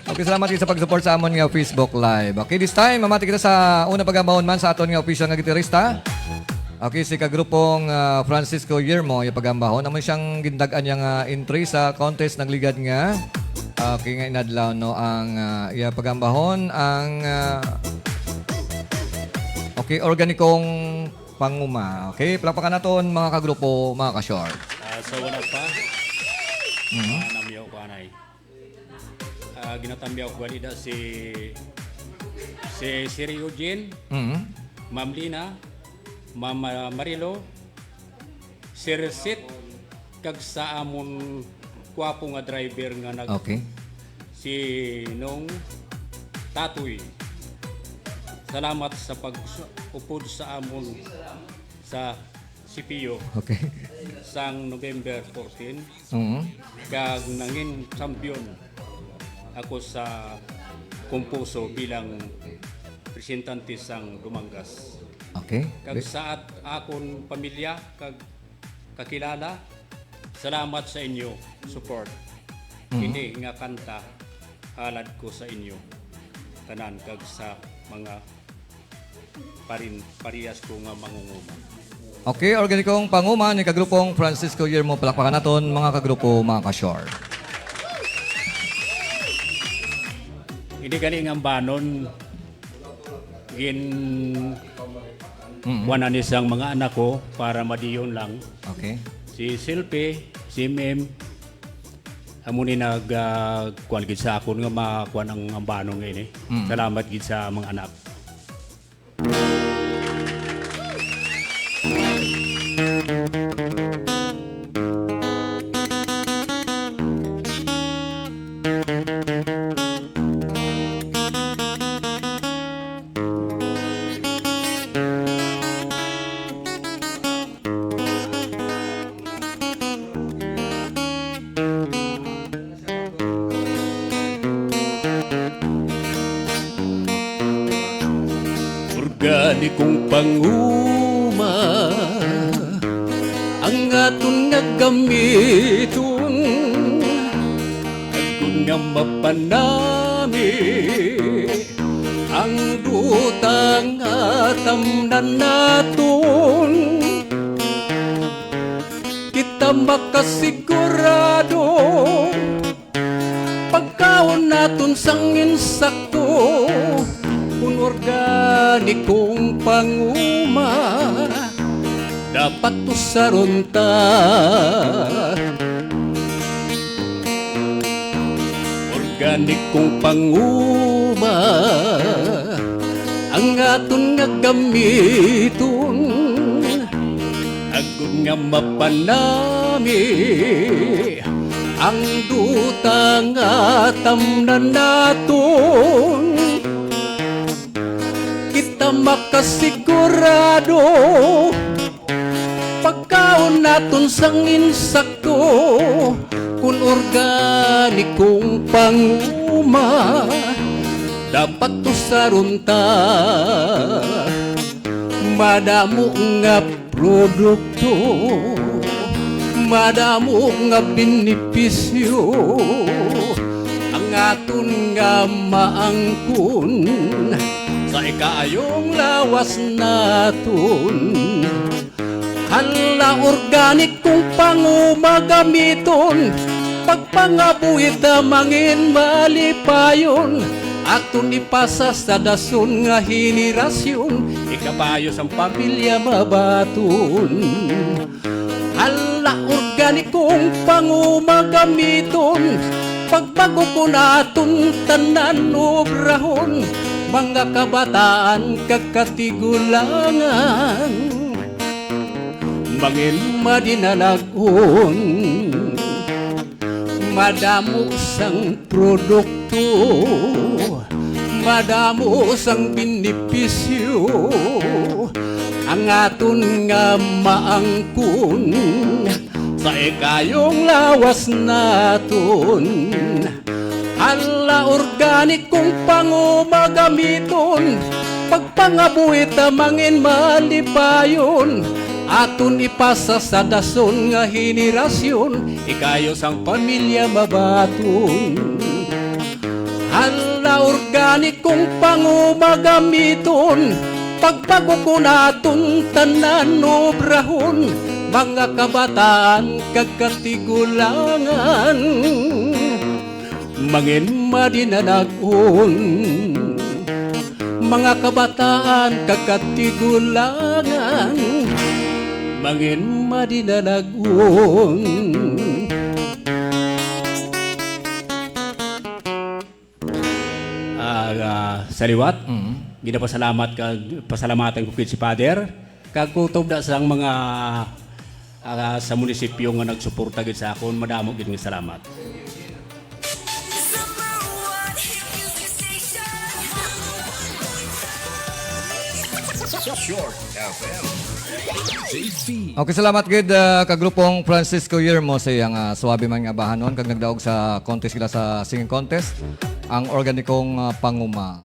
Okay, salamat kayo sa pag-support sa amon nga Facebook Live. Okay, this time, mamati kita sa una pagambahon man sa aton nga official nga gitarista. Okay, si kagrupong Francisco Yermo, yung pagambahon. Naman siyang gindagan niyang entry sa contest nagligad nga. Okay, nga inadlaw, no, ang yung pagambahon, ang okay, organikong panguma. Okay, palapakan naton mga kagrupo, mga ka-short. So wala pa. Namiyaw ko anay. Ginatambiyaw ko ganida si Sir Eugene, Ma'am Lina, Ma'am Marilo, Sir Sit, kag sa amon kwapo nga driver nga nag Okay. si nung Tatoy. Salamat sa pag-upod sa amon sa CPO Okay. sang November 14 kag nangin champion ako sa Kumpuso bilang representante sang Dumangas. Okay. Kag sa akon pamilya kag kakilala, salamat sa inyo support. Hindi nga kanta halad ko sa inyo tanan kag sa mga parehas ko nga mangunguma. Okay, organikong panguma ni kagrupong Francisco Yermo. Palakpakan naton mga kagrupo, mga ka-short. Hindi galing ang banon gin buwanan isang mga anak ko para madiyon lang. Okay. Si Silpe, si Mem, amuni kuan gid sa akon nga makuan ang banon ngayon eh. Salamat gid sa mga anak. Organikong panguma ang aton nga gamiton agud nga mapanami ang dutang atamnan naton kita makasigurado pagkaon naton sang insakto kung organikong panguma dapat tusaron ta. Organikong panguma ang aton nga gamiton agud nga mapanami ang dutang atamnan naton kita makasigurado pagkaon naton sang insakto kung organikong panguma dapat tusaron ta madamo nga produkto madamo nga benepisyo ang aton nga maangkon sa ikaayong lawas naton. Hala organik kung pangumagamiton pagpangabuhid mangin malipayon aton ipasa sa dason nga henerasyon ikabayos ang pamilya mabaton. Hala organik kung pangumagamiton pagbago ko naton tanan obrahon mga kabataan kakatigulangan mangin madinalagon madamo sang produkto madamo sang benepisyo ang aton nga maangkon sa ikayong lawas naton. Hala organik kung pangumagamiton pagpangabuhit mangin malipayon aton ipasa sa dason nga henerasyon ikayo sang pamilya mabaton. Gani kong pangumagamiton, pagbago ko naton tanan obrahon, mga kabataan kagkatigulangan, mangin madinanagon. Mga kabataan kagkatigulangan, mangin madinanagon. Sa liwat, ginapasalamat ka, pasalamatan ko kit si Father. Kagutob na sang mga sa munisipyo nga nagsuporta gid sa akon, madamo gid nga salamat. Okay, salamat gid kagrupong Francisco Yermo sa iyang suwabe man nga bahanon kag nagdaog sa contest sila sa singing contest ang organikong panguma.